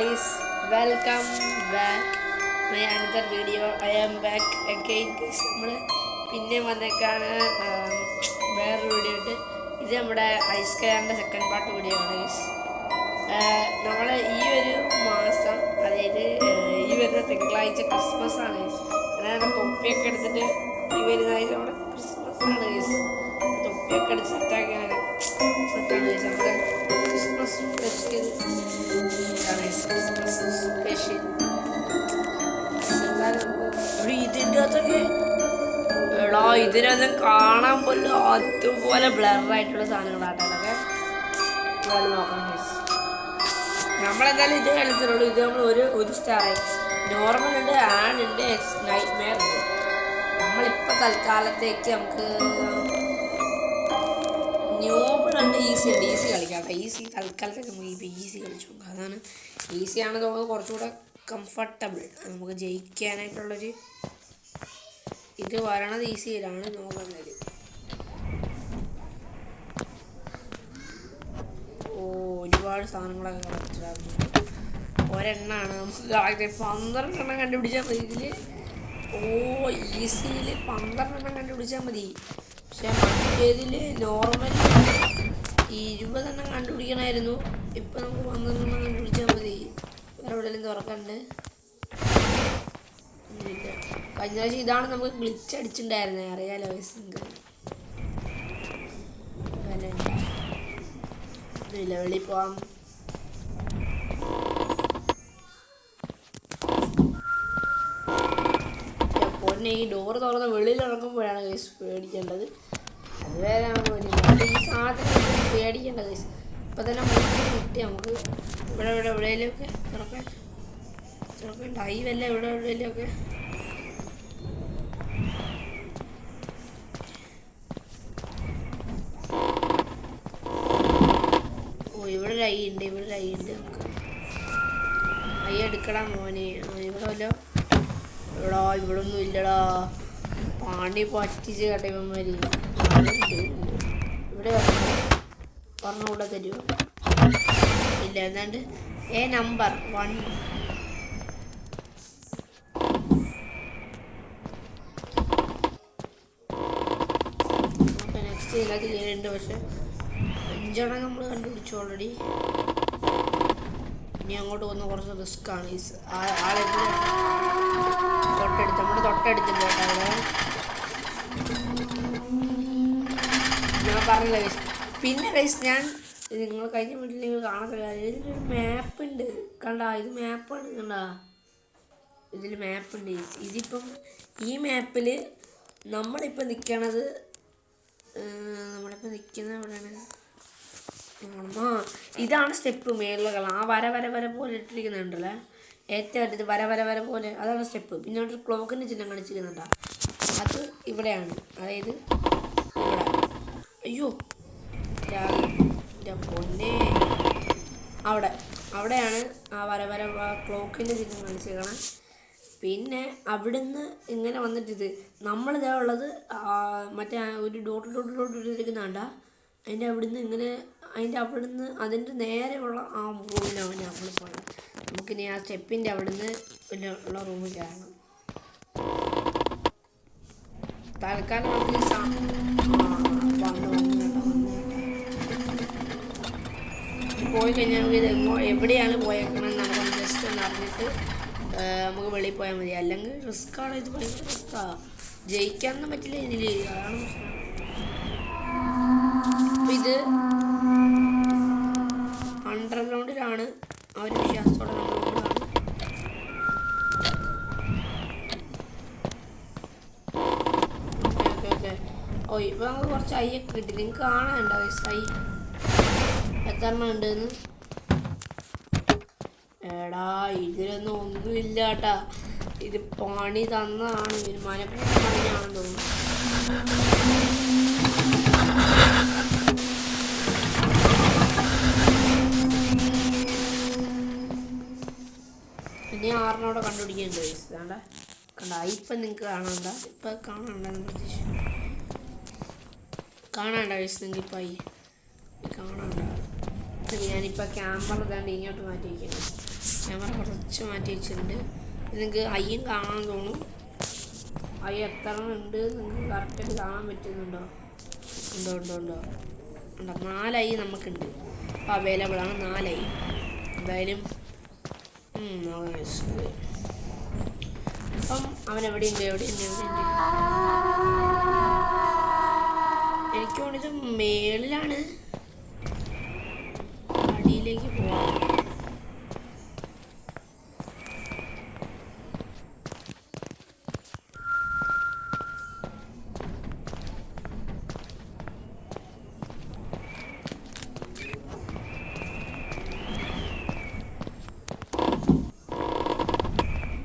guys, welcome back my another video. I am back again guys. നമ്മൾ പിന്നെ വന്നേക്കാണ് വേറൊരു video ഇട്ട്. ഇത് നമ്മുടെ ഐസ് കെയറിൻ്റെ സെക്കൻഡ് പാർട്ട് വീഡിയോ ആണ് ഗൈസ്. നമ്മൾ ഈ ഒരു മാസം, അതായത് ഈ വരുന്ന തിങ്കളാഴ്ച ക്രിസ്മസ് ആണ് ഗൈസ്. അതായത് തൊപ്പിയൊക്കെ എടുത്തിട്ട് ഈ വരുന്ന ആഴ്ച നമ്മുടെ ക്രിസ്മസ് ആണ് ഗൈസ്. തൊപ്പിയൊക്കെ എടുത്ത് സെറ്റാണ് ഗൈസ്. നമ്മുടെ ക്രിസ്മസ് സ്പെഷ്യൽ ഇതിനൊന്നും കാണാൻ പോലും അതുപോലെ ബ്ലറായിട്ടുള്ള സാധനങ്ങളാട്ടോ അതൊക്കെ നോക്കാം ഗൈസ്. നമ്മളെന്തായാലും ഇത് കളിച്ചിട്ടുള്ളൂ. ഇത് നമ്മൾ ഒരു സ്റ്റാറായി. നോർമൽ ഉണ്ട്, ആൻ ഉണ്ട്, നൈറ്റ് മെയർ ഉണ്ട്. നമ്മളിപ്പോൾ തൽക്കാലത്തേക്ക് നമുക്ക് ന്യൂബിളുണ്ട്, ഈസി ഉണ്ട്. ഈസി കളിക്കാം കേട്ടോ. ഈസി തൽക്കാലത്തേക്ക് നമുക്ക് ഇപ്പോൾ ഈസി കളിച്ചു നോക്കാം. അതാണ് ഈസിയാണെന്ന് തോന്നുന്നത് കുറച്ചുകൂടെ കംഫർട്ടബിൾ. നമുക്ക് ജയിക്കാനായിട്ടുള്ളൊരു ഇത് വരണത് ഈസിയിലാണ് നോക്കുന്നത്. ഒരുപാട് സാധനങ്ങളൊക്കെ കളിച്ചിട്ടായിരുന്നു. ഒരെണ്ണമാണ് നമുക്ക് 12 എണ്ണം കണ്ടുപിടിച്ചാൽ മതി ഇതിൽ. ഈസിയിൽ 12 എണ്ണം കണ്ടുപിടിച്ചാൽ മതി. പക്ഷെ മറ്റേതിൽ നോർമൽ 20 എണ്ണം കണ്ടുപിടിക്കണമായിരുന്നു. ഇപ്പം നമുക്ക് 12 എണ്ണം കണ്ടുപിടിച്ചാൽ മതി. വേറെ എവിടെയെങ്കിലും തുറക്കണ്ട് ഇല്ല. കഴിഞ്ഞ പ്രാവശ്യം ഇതാണ് നമുക്ക് ഗ്ലിച്ച് അടിച്ചിട്ടുണ്ടായിരുന്നത്, അറിയാലോ വയസ്സ് നിങ്ങൾക്ക്. ഇല്ല, വെളിയിൽ പോവാം. പൊന്നെ ഈ ഡോറ് തുറന്ന് വെളിയിൽ ഇറങ്ങുമ്പോഴാണ് കേസ് പേടിക്കേണ്ടത്. അതുവരെ നമുക്ക് ഈ സാധനം പേടിക്കേണ്ട കേസ്. ഇപ്പം തന്നെ കിട്ടി നമുക്ക്. ഇവിടെ എവിടെയെങ്കിലുമൊക്കെ തുറക്കാൻ ഡൈവല്ല, ഇവിടെ എവിടെയെങ്കിലുമൊക്കെ. ഇവിടെ ഒരു ഐ ഉണ്ട്, നമുക്ക് ഐ എടുക്കടാ മോനെ. ഇവിടെ വല്ലോ എടാ, ഇവിടെ ഒന്നും ഇല്ലടാ. പാണി പറ്റിച്ച് കേട്ടോ ഇവന്മാര്. ഇവിടെ പറഞ്ഞുകൂടെ തരുമോ? ഇല്ല. എന്താണ്ട് നമ്പർ 1. നെക്സ്റ്റ് ഇതിനകത്ത് കയറിയുണ്ട്. പക്ഷെ 5 എണ്ണം നമ്മൾ കണ്ടുപിടിച്ചു ഓൾറെഡി. ഇനി അങ്ങോട്ട് പോകുന്ന കുറച്ച് റിസ്ക്കാണ്. ആളെ നമ്മുടെ തൊട്ടടുത്തുണ്ട് കേട്ടോ അവിടെ. ഞാൻ പറഞ്ഞില്ല ഗൈസ്. പിന്നെ ഗൈസ്, ഞാൻ നിങ്ങൾ കഴിഞ്ഞ വീട്ടിൽ നിങ്ങൾ കാണത്തില്ല, ഇതിലൊരു മാപ്പ് ഉണ്ട് കണ്ടാ. ഇത് മാപ്പാണ് കണ്ടാ. ഇതിൽ മാപ്പുണ്ട്. ഇതിപ്പം ഈ മാപ്പിൽ നമ്മളിപ്പോൾ നിൽക്കുന്നത് എവിടെയാണ്? ഇതാണ് സ്റ്റെപ്പ്. മേലുള്ള ആ വര പോലെ ഇട്ടിരിക്കുന്നുണ്ടല്ലേ, ഏറ്റവും അടുത്ത് വര പോലെ, അതാണ് സ്റ്റെപ്പ്. പിന്നെ അവിടെ ഒരു ക്ലോക്കിൻ്റെ ചിഹ്നം കാണിച്ചിരിക്കുന്നുണ്ടാ. അത് ഇവിടെയാണ്, അതായത് ഇവിടെ. അയ്യോ പൊന്നെ, അവിടെയാണ് ആ വര ക്ലോക്കിൻ്റെ ചിഹ്നം കാണിച്ചിരിക്കണം. പിന്നെ അവിടുന്ന് ഇങ്ങനെ വന്നിട്ടിത് നമ്മളിതാ ഉള്ളത് മറ്റേ ഒരു ഡോട്ട് ഇരിക്കുന്നുണ്ടാ. അതിൻ്റെ നേരെയുള്ള ആ റൂമിലാണ് നമ്മൾ പോയത്. നമുക്കിനി ആ സ്റ്റെപ്പിൻ്റെ അവിടുന്ന് ഉള്ള റൂമിൽ കയറണം. തൽക്കാലം നമുക്ക് പോയി കഴിഞ്ഞാൽ നമുക്ക് ഇത് എവിടെയാണ് പോയേക്കണമെന്ന് നമുക്ക് ജസ്റ്റ് ഒന്ന് അറിഞ്ഞിട്ട് നമുക്ക് വെളിയിൽ പോയാൽ മതി. അല്ലെങ്കിൽ റിസ്ക്കാണ്. ഇത് ഭയങ്കര റിസ്ക്കാണ്. ജയിക്കാനൊന്നും പറ്റില്ല ഇതിൽ. അതാണ് പ്രശ്നം. അപ്പം ഇത് അണ്ടർഗ്രൗണ്ടിലാണ്. ആ ഒരു വിശ്വാസത്തോടെ നമ്മളോടാണ്. ഓക്കെ. ഇപ്പം നമുക്ക് കുറച്ച് ഐയൊക്കെ കിട്ടി. നിങ്ങൾക്ക് കാണാനുണ്ടോ ഐ എത്ര എണ്ണം ഉണ്ടെന്ന്? എടാ, ഇതിലൊന്നും ഒന്നുമില്ല കേട്ടാ. ഇത് പണി തന്നതാണ്. ഇതിന് മനപ്പൂർവ്വം പണിയാണെന്ന് തോന്നുന്നു. ഇനി 6 കണ്ടുപിടിക്കേണ്ടത് ഇതാണ്ട കണ്ട. ഇപ്പം നിങ്ങൾക്ക് കാണണ്ട, ഇപ്പം കാണണ്ടെന്ന് പ്രതീക്ഷ. കാണണ്ട നിങ്ങൾക്ക് ഇപ്പം കാണണ്ട. ഇത് ഞാനിപ്പോൾ ക്യാമറ ഇതാണ്ട് ഇങ്ങോട്ട് മാറ്റി വയ്ക്കണം. ക്യാമറ കുറച്ച് മാറ്റി വെച്ചിട്ടുണ്ട്. നിങ്ങൾക്ക് അയ്യും കാണാൻ തോന്നും. അയ്യ എത്ര ഉണ്ട് നിങ്ങൾക്ക് കറക്റ്റായിട്ട് കാണാൻ പറ്റുന്നുണ്ടോ? ഉണ്ടോ 4 ഐ നമുക്കുണ്ട്. അപ്പോൾ അവൈലബിൾ ആണ് 4 ഐ. എന്തായാലും അപ്പം അവൻ എവിടെയുണ്ട്? എനിക്ക് തോന്നിയത് മേളിലാണ്. അടിയിലേക്ക് പോവാം.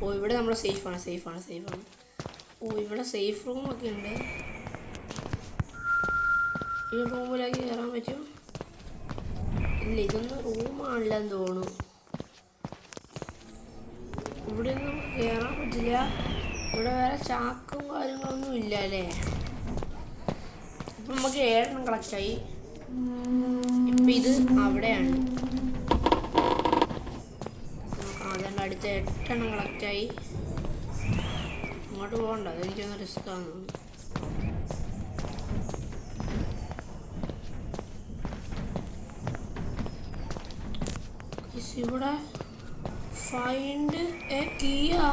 ഓ ഇവിടെ നമ്മൾ സേഫാണ്. ഓ ഇവിടെ സേഫ് റൂമൊക്കെ ഉണ്ട്. ഈ റൂമിലേക്ക് കയറാൻ പറ്റുമോ? ഇല്ല, ഇതൊന്നും റൂമാണില്ലെന്ന് തോന്നുന്നു. ഇവിടെ ഒന്നും നമുക്ക് കയറാൻ പറ്റില്ല. ഇവിടെ വേറെ ചാക്കും കാര്യങ്ങളൊന്നും ഇല്ല അല്ലേ? ഇപ്പം നമുക്ക് 7 കളക്റ്റായി. ഇപ്പം ഇത് അവിടെയാണ്. അതുകൊണ്ട് അടുത്ത 8 കളക്റ്റായി. അങ്ങോട്ട് പോകണ്ട, അതെനിക്കൊന്ന് റിസ്ക് ആണെന്ന്. ഇവിടെ ഫൈൻഡ് എ കീയാ.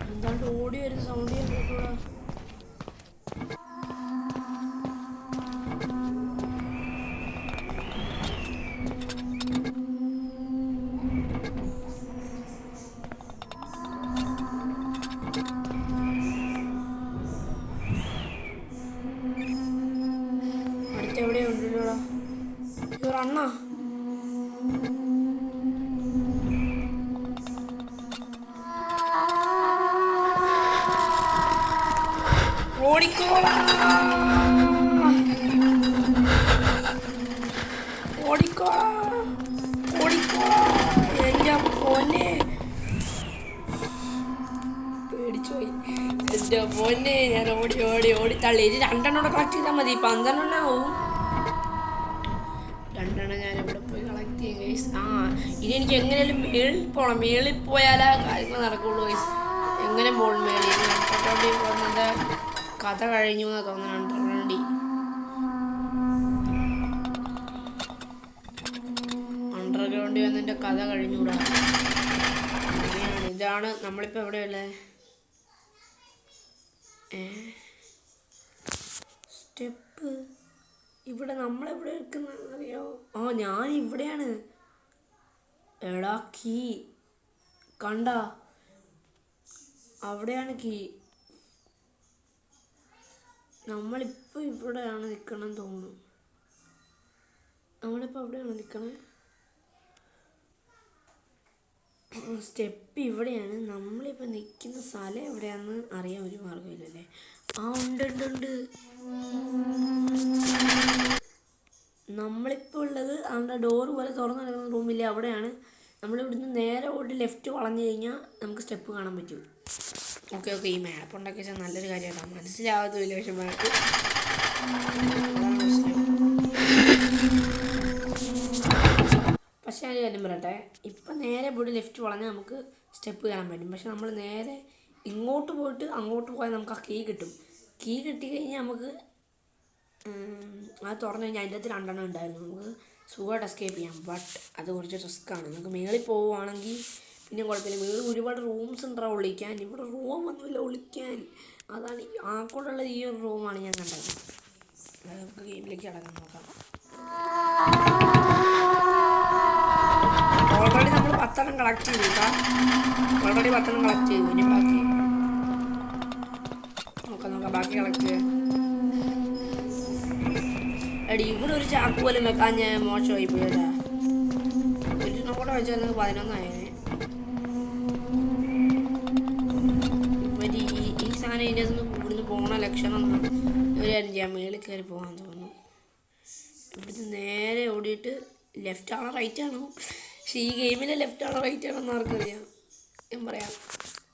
എന്താണ്ട് ഓടി വരുന്ന സൗണ്ട് ചെയ്യാൻ പറ്റൂടാ. എവിടെ ഉണ്ടല്ലോടാ അണ്ണ. ഓടിക്കോളാ എന്റെ പൊന്നെ, പേടിച്ചുപോയി എന്റെ പൊന്നെ. ഞാൻ ഓടി തള്ളി. ഇത് 2 കളക്ട് ചെയ്താൽ മതി. 12 ആവും. 2 ഞാൻ ഇവിടെ പോയി കളക്ട് ചെയ്യും ഗൈസ്. ഇനി എനിക്ക് എങ്ങനെയാലും മേളിൽ പോകണം. മേളിൽ പോയാലേ കാര്യങ്ങൾ നടക്കുള്ളൂ ഗൈസ്. എങ്ങനെ പോകണം മേളിൽ? അണ്ടർഗ്രൗണ്ടിൽ പോകുന്നത് കഥ കഴിഞ്ഞു എന്നാണ് തോന്നുന്നത്. അണ്ടർഗ്രൗണ്ടിൽ വന്നതിൻ്റെ കഥ കഴിഞ്ഞൂടാ. ഇതാണ് നമ്മളിപ്പോൾ എവിടെയുള്ളത്? സ്റ്റെപ്പ് ഇവിടെ നമ്മളെവിടെ വെക്കുന്നതെന്ന് അറിയാമോ? ഞാൻ ഇവിടെയാണ്. എടാ കീ കണ്ട, അവിടെയാണ് കീ. നമ്മളിപ്പോൾ ഇവിടെയാണ് നിൽക്കണം തോന്നുന്നു. നമ്മളിപ്പോൾ അവിടെയാണ് നിൽക്കണേ. സ്റ്റെപ്പ് ഇവിടെയാണ്. നമ്മളിപ്പോൾ നിൽക്കുന്ന സ്ഥലം എവിടെയാണെന്ന് അറിയാൻ ഒരു മാർഗ്ഗമില്ലല്ലേ? ഉണ്ട്. നമ്മളിപ്പോൾ ഉള്ളത് അവിടെ ഡോറ് പോലെ തുറന്നു കിടക്കുന്ന റൂമില്ലേ, അവിടെയാണ്. നമ്മളിവിടുന്ന് നേരെ ഓടി ലെഫ്റ്റ് വളഞ്ഞു കഴിഞ്ഞാൽ നമുക്ക് സ്റ്റെപ്പ് കാണാൻ പറ്റും. ഓക്കെ ഈ മാപ്പ് ഉണ്ടാക്കി വെച്ചാൽ നല്ലൊരു കാര്യമായിട്ടാണ്. മനസ്സിലാവാത്തില്ല പക്ഷെ മാപ്പ്. പക്ഷേ അതിന് കാര്യം പറയട്ടെ, ഇപ്പം നേരെ പോയിട്ട് ലെഫ്റ്റ് വളഞ്ഞാൽ നമുക്ക് സ്റ്റെപ്പ് കാണാൻ പറ്റും. പക്ഷെ നമ്മൾ നേരെ ഇങ്ങോട്ട് പോയിട്ട് അങ്ങോട്ട് പോയാൽ നമുക്ക് ആ കീ കിട്ടും. കീ കിട്ടിക്കഴിഞ്ഞാൽ നമുക്ക് അത് തുറന്നു കഴിഞ്ഞാൽ അതിൻ്റെ അകത്ത് 2 ഉണ്ടായിരുന്നു. നമുക്ക് സുഖമായിട്ട് എസ്കേപ്പ് ചെയ്യാം. ബട്ട് അത് കുറച്ച് റിസ്ക്കാണ്. നമുക്ക് മേളിൽ പോവുകയാണെങ്കിൽ പിന്നെ കുഴപ്പമില്ല. മേളിൽ ഒരുപാട് റൂംസ് ഉണ്ടാവും ഒളിക്കാൻ. ഇവിടെ റൂമൊന്നുമില്ല ഒളിക്കാൻ. അതാണ് ആക്കോടുള്ള ഈ ഒരു റൂമാണ് ഞാൻ കണ്ടത്. നമുക്ക് ഗെയിമിലേക്ക് അടക്കാൻ നോക്കാം. ഓൾറെഡി നമ്മൾ 10 കളക്ട് ചെയ്തു. ഇനി ബാക്കി നോക്കാം. ബാക്കി കളക്ട് ചെയ്യാം. എടി ഇവിടെ ഒരു ചാക്ക് പോലും വെക്കാൻ ഞാൻ മോശമായി പോയതാ. ഒരു കൂടെ വെച്ചാൽ 11 ആയേനെ. ഈ സാധനം ഇതിൻ്റെ ഇവിടുന്ന് പോകണ ലക്ഷണം ഒരു കാര്യം ചെയ്യാം. മേളിൽ കയറി പോകാൻ തോന്നുന്നു. ഇവിടുന്ന് നേരെ ഓടിയിട്ട് ലെഫ്റ്റ് ആണോ റൈറ്റ് ആണോ? പക്ഷെ ഈ ഗെയിമിലെ ലെഫ്റ്റ് ആണോ റൈറ്റ് ആണോ എന്ന് ആർക്കറിയാം. ഞാൻ പറയാം.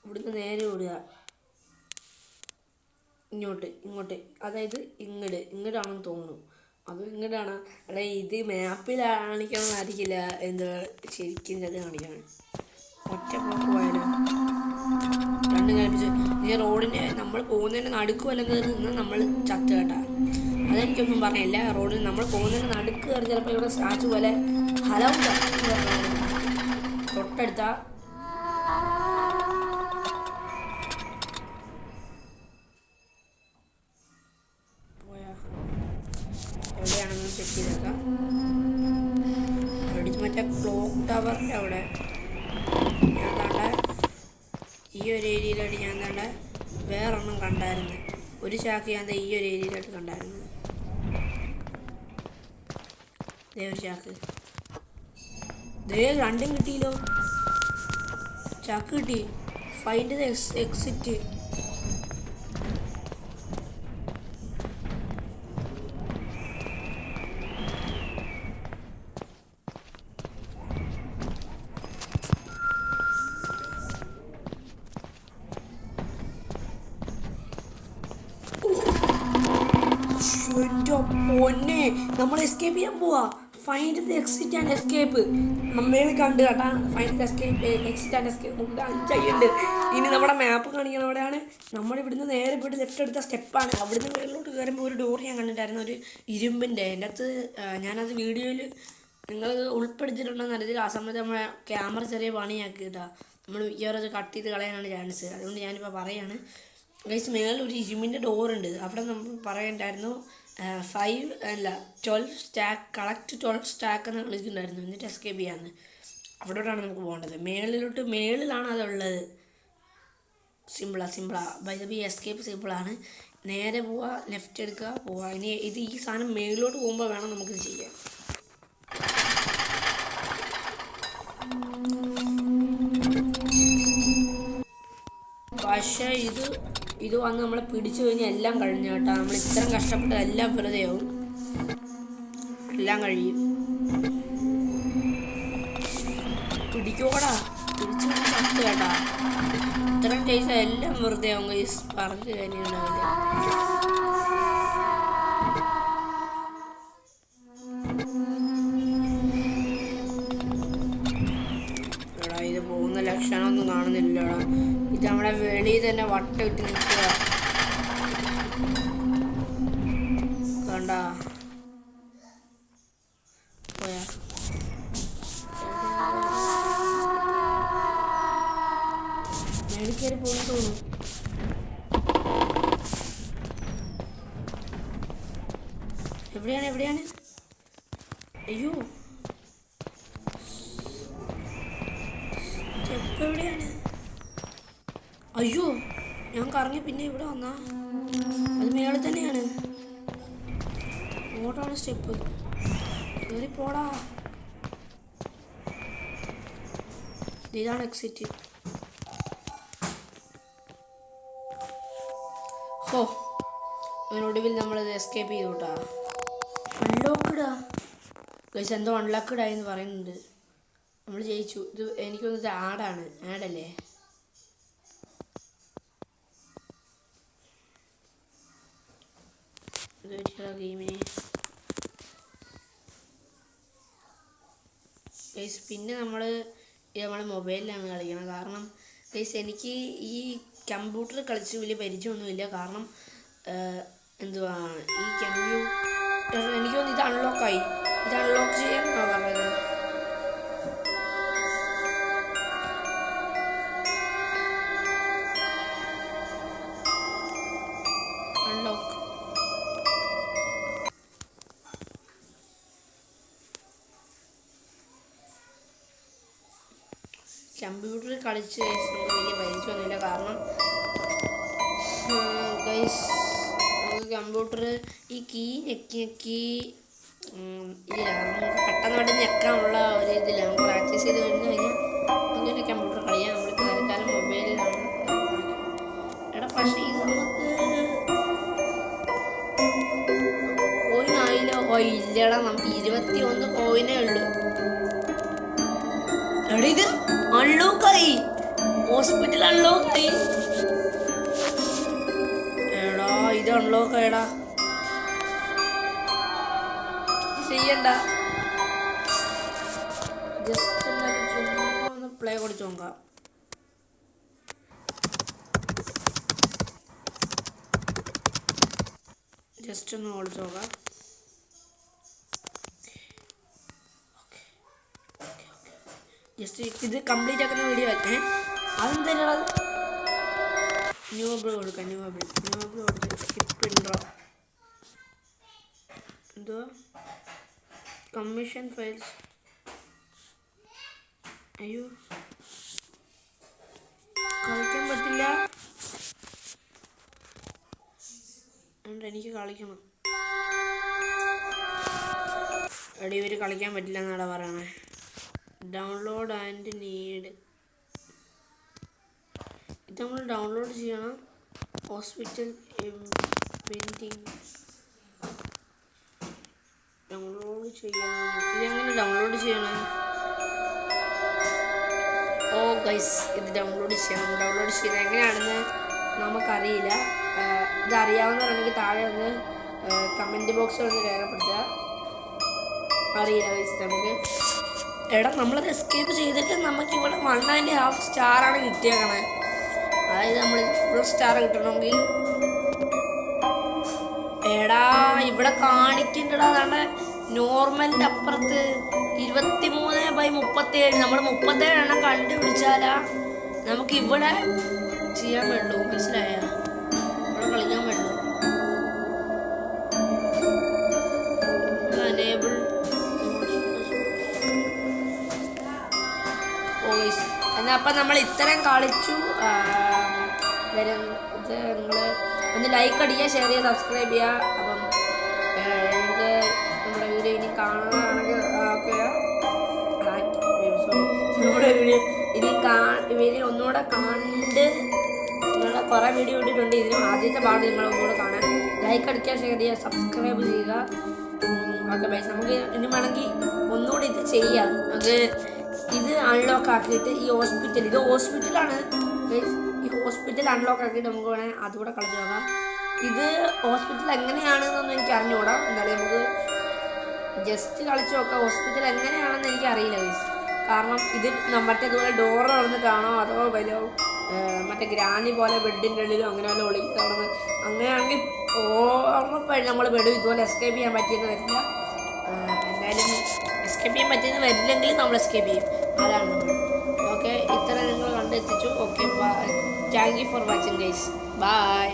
ഇവിടുന്ന് നേരെ ഓടുക. ഇങ്ങോട്ട് അതായത് ഇങ്ങോട്ടാണെന്ന് തോന്നുന്നു. അത് ഇങ്ങോട്ടാണ്. അല്ല ഇത് മാപ്പിൽ കാണിക്കണമെന്നായിരിക്കില്ല, എന്താ ശരിക്കും അത് കാണിക്കണം. ഒറ്റ പോക്ക് പോയാലോ രണ്ടും കൽപ്പിച്ച് ഈ റോഡിന് നമ്മൾ പോകുന്നതിൻ്റെ നടുക്ക് വല്ലത് നിന്ന് നമ്മൾ ചത്ത് കേട്ടാ. അതെനിക്കൊന്നും പറഞ്ഞില്ല. റോഡിൽ നമ്മൾ പോകുന്നതിൻ്റെ നടുക്ക് കയറി ചിലപ്പോൾ ഇവിടെ സ്റ്റാച്ചു പോലെ ഹലോ തൊട്ടടുത്ത പോയാ എവിടെയാണെന്ന് ചെക്ക് ചെയ്തേക്കാം. മറ്റേ ക്ലോക്ക് ടവറിൻ്റെ അവിടെ ഞാൻ കണ്ട ഈ ഒരു ഏരിയയിലായിട്ട് ഞാൻ കണ്ട വേറൊന്നും കണ്ടായിരുന്നു. ഒരു ചാക്ക് ഞാൻ ഈ ഒരു ഏരിയയിലായിട്ട് കണ്ടായിരുന്നു. ഒരു ചാക്ക് രണ്ടും കിട്ടിയല്ലോ. ചാക്ക് കിട്ടി. Find the exit. പൊന്നെ നമ്മൾ എസ്കേപ്പ് ചെയ്യാൻ പോവാ. Find the exit and escape നമ്മേൽ കണ്ടു കേട്ടാ. Find the exit and escape 5 ഉണ്ട്. ഇനി നമ്മുടെ മാപ്പ് കാണിക്കണം. അവിടെയാണ് നമ്മൾ ഇവിടുന്ന് നേരെ പോയിട്ട് ലെഫ്റ്റ് എടുത്ത സ്റ്റെപ്പാണ്. അവിടുന്ന് മേളിലോട്ട് കയറുമ്പോൾ ഒരു ഡോർ ഞാൻ കണ്ടിട്ടായിരുന്നു, ഒരു ഇരുമ്പിൻ്റെ. എൻ്റെ അകത്ത് ഞാനത് വീഡിയോയിൽ നിങ്ങൾ ഉൾപ്പെടുത്തിയിട്ടുണ്ടെന്ന് അറിയത്തില്ല. ആ സമയത്ത് നമ്മളെ ക്യാമറ ചെറിയ പണിയാക്കി കേട്ടാ. നമ്മൾ മിക്കവാറും കട്ട് ചെയ്ത് കളയാനാണ് ചാൻസ്. അതുകൊണ്ട് ഞാനിപ്പോൾ പറയാണ് ഗൈസ്, മേളിൽ ഒരു ഇരുമ്പിൻ്റെ ഡോറുണ്ട്. അവിടെ നമ്മൾ പറയണ്ടായിരുന്നു 12 സ്റ്റാക്ക് കളക്ട് 12 സ്റ്റാക്ക് എന്ന് വിളിക്കുന്നുണ്ടായിരുന്നു. എന്നിട്ട് എസ്കേപ്പ് ചെയ്യാമെന്ന്. അവിടോട്ടാണ് നമുക്ക് പോകേണ്ടത്. മേളിലാണ് അതുള്ളത്. സിമ്പിളാ ബൈ ദ ബൈ. എസ്കേപ്പ് സിമ്പിളാണ്. നേരെ പോവുക, ലെഫ്റ്റ് എടുക്കുക, പോവുക. ഇനി ഈ സാധനം മേളിലോട്ട് പോകുമ്പോൾ വേണം നമുക്കിത് ചെയ്യാൻ. പക്ഷേ ഇത് വന്ന് നമ്മളെ പിടിച്ചു കഴിഞ്ഞാൽ എല്ലാം കഴിഞ്ഞു കേട്ടോ. നമ്മൾ ഇത്രയും കഷ്ടപ്പെട്ട എല്ലാം വെറുതെയാവും. എല്ലാം കഴിയും. പിടിക്കോടാ, പിടിച്ചു ചത്ത് കേട്ടാ. ഇത്രയും ടേസ്റ്റ് എല്ലാം വെറുതെ ആവും. പറഞ്ഞു തന്നെയുണ്ടാവില്ല. എടാ ഇത് പോകുന്ന ലക്ഷണമൊന്നും കാണുന്നില്ലടാ. ഇത് നമ്മുടെ വെളിയിൽ തന്നെ വട്ടം ഇട്ട് നിൽക്കുക കണ്ടാ. പോയാ മേടിക്കറി പോയി തോന്നുന്നു. എവിടെയാണ്? അയ്യോ സ്റ്റെപ്പ് എവിടെയാണ്? അയ്യോ ഞാൻ കറങ്ങി പിന്നെ ഇവിടെ വന്നാ. അത് മേളിൽ തന്നെയാണ്. അങ്ങോട്ടാണ് സ്റ്റെപ്പ്. കയറി പോടാ. ഇതാണ് എക്സിറ്റ്. ഹോ അതിനൊടുവിൽ നമ്മളത് എസ്കേപ്പ് ചെയ്തു കേട്ടാ. അൺലോക്ക്ഡാ ഗൈസ്. എന്തോ അൺലോക്ക്ഡായി എന്ന് പറയുന്നുണ്ട്. നമ്മൾ ജയിച്ചു. ഇത് എനിക്കൊന്നത് ആഡല്ലേ? ഗെയിമിന് ഗൈസ് പിന്നെ നമ്മളെ മൊബൈലിലാണ് കളിക്കണം. കാരണം ഗൈസ് എനിക്ക് ഈ കമ്പ്യൂട്ടർ കളിച്ച് വലിയ പരിചയമൊന്നുമില്ല. കാരണം എന്തുവാ ഈ കമ്പ്യൂട്ടർ എനിക്ക് തോന്നുന്നു ഇത് അൺലോക്കായി. ഇത് അൺലോക്ക് ചെയ്യാമെന്നാണ് പറഞ്ഞത്. അൺലോക്ക് കമ്പ്യൂട്ടറിൽ കളിച്ച് നമുക്ക് വലിയ പരിചയമൊന്നുമില്ല. കാരണം ഗൈസ് നമുക്ക് കമ്പ്യൂട്ടർ ഈ കീ ഇതിലാണ് നമുക്ക് പെട്ടെന്ന് ഞെക്കാനുള്ള ഒരു ഇതില്ല. നമുക്ക് പ്രാക്ടീസ് ചെയ്ത് കഴിഞ്ഞ് കഴിഞ്ഞാൽ അങ്ങനെ കമ്പ്യൂട്ടർ കളിയാം. നമ്മളിപ്പോൾ തൽക്കാലം മൊബൈലിലാണ്. എടാ പക്ഷേ ഇത് നമുക്ക് കോയിനായില്ലോ. ഇല്ലടാ നമുക്ക് 21 കോയിനേ ഉള്ളൂ. എടാ ഇത് അൺലോക്കായി. ഹോസ്പിറ്റൽ അൺലോക്കായി. എടാ ഇത് അൺലോക്ക് ആയടാ. ചെയ്യണ്ട, ജസ്റ്റ് ചുമ്മാ ഒന്ന് പ്ലേ കൊടുത്ത് നോക്കാം. ജസ്റ്റ് ഒന്ന് ഓടിച്ച് നോക്കാം. ജസ്റ്റ് ഇത് കംപ്ലീറ്റ് ആക്കുന്ന വീഡിയോ ആക്കേ. അതെന്തായാലും ന്യൂബിൾ കൊടുക്കാം. ന്യൂബിൾ കൊടുത്ത് സ്കിപ്പ് ഇൻട്രോ. എന്തോ കമ്മീഷൻ ഫയൽസ്. അയ്യോ കളിക്കാൻ പറ്റില്ല. എനിക്ക് കളിക്കണം. എടി ഇവർ കളിക്കാൻ പറ്റില്ല എന്നാടാ പറയണേ. Download and need. ഇത് നമ്മൾ ഡൗൺലോഡ് ചെയ്യണം. ഹോസ്പിറ്റൽ പെയിൻറ്റിങ് ഡൗൺലോഡ് ചെയ്യണം. ഇതെങ്ങനെ ഡൗൺലോഡ് ചെയ്യണം? ഓ ഗൈസ്, ഇത് ഡൗൺലോഡ് ചെയ്യണം. ഡൗൺലോഡ് ചെയ്യുന്നത് എങ്ങനെയാണെന്ന് നമുക്കറിയില്ല. ഇതറിയാവുന്നവരാണെങ്കിൽ താഴെ ഒന്ന് കമൻറ്റ് ബോക്സിൽ ഒന്ന് രേഖപ്പെടുത്തുക. അറിയില്ല ഗൈസ് നമുക്ക്. എടാ നമ്മളത് എസ്കേപ്പ് ചെയ്തിട്ട് നമുക്കിവിടെ 1.5 സ്റ്റാറാണ് കിട്ടിയേക്കണേ. അതായത് നമ്മൾ ഫുൾ സ്റ്റാർ കിട്ടണമെങ്കിൽ എടാ ഇവിടെ കാണിക്കണ്ടടാ. അതാണ്ട് നോർമലിൻ്റെ അപ്പുറത്ത് 23/37. നമ്മൾ 37 എണ്ണം കണ്ടുപിടിച്ചാലാ നമുക്ക് ഇവിടെ ചെയ്യാൻ വേണ്ടു. മനസ്സിലായ? ഇവിടെ കളിക്കാൻ വേണ്ടു. എനേബിൾ. എന്നാൽ അപ്പം നമ്മൾ ഇത്രയും കളിച്ചു. വരും ഇത് നിങ്ങൾ ഒന്ന് ലൈക്ക് അടിക്കുക, ഷെയർ ചെയ്യുക, സബ്സ്ക്രൈബ് ചെയ്യുക. അപ്പം നിങ്ങൾക്ക് നമ്മുടെ വീഡിയോ ഇനി കാണുകയാണെങ്കിൽ നമ്മുടെ വീഡിയോ ഇനി ഒന്നുകൂടെ കണ്ട് നിങ്ങളുടെ കുറേ വീഡിയോ ഇട്ടിട്ടുണ്ട്. ഇതിനും ആദ്യത്തെ പാട് നിങ്ങളൊന്നുകൂടെ കാണാൻ ലൈക്ക് അടിക്കുക, ഷെയർ ചെയ്യുക, സബ്സ്ക്രൈബ് ചെയ്യുക. ഓക്കെ ബൈസ്, നമുക്ക് ഇനി വേണമെങ്കിൽ ഒന്നുകൂടി ഇത് ചെയ്യാം. അത് ഇത് അൺലോക്ക് ആക്കിയിട്ട് ഈ ഹോസ്പിറ്റൽ, ഇത് ഹോസ്പിറ്റലാണ്. ഈ ഹോസ്പിറ്റൽ അൺലോക്ക് ആക്കിയിട്ട് നമുക്ക് വേണമെങ്കിൽ അതുകൂടെ കളിച്ച് നോക്കാം. ഇത് ഹോസ്പിറ്റൽ എങ്ങനെയാണെന്നൊന്നും എനിക്ക് അറിഞ്ഞുകൂടാ. എന്തായാലും നമുക്ക് ജസ്റ്റ് കളിച്ച് നോക്കാം. ഹോസ്പിറ്റൽ എങ്ങനെയാണെന്ന് എനിക്ക് അറിയില്ല ഗൈസ്. കാരണം ഇത് മറ്റേതുപോലെ ഡോറ് തുറന്നിട്ടാണോ അതോ വലിയ മറ്റേ ഗ്രാനി പോലെ ബെഡിൻ്റെ ഉള്ളിലോ അങ്ങനെ വല്ല ഒളിക്കാണെന്ന്. അങ്ങനെയാണെങ്കിൽ ഉറപ്പായിട്ട് നമ്മൾ ബെഡ് ഇതുപോലെ എസ്കേപ്പ് ചെയ്യാൻ പറ്റിയെന്ന് വരില്ല. എന്തായാലും എസ്കേപ്പ് ചെയ്യാൻ പറ്റിയെന്ന് വരില്ലെങ്കിൽ നമ്മൾ എസ്കേപ്പ് ചെയ്യും. അതാണ് നമ്മൾ. ഓക്കെ, ഇത്ര നിങ്ങൾ കണ്ടെത്തിച്ചു. Okay, thank you for watching guys. By.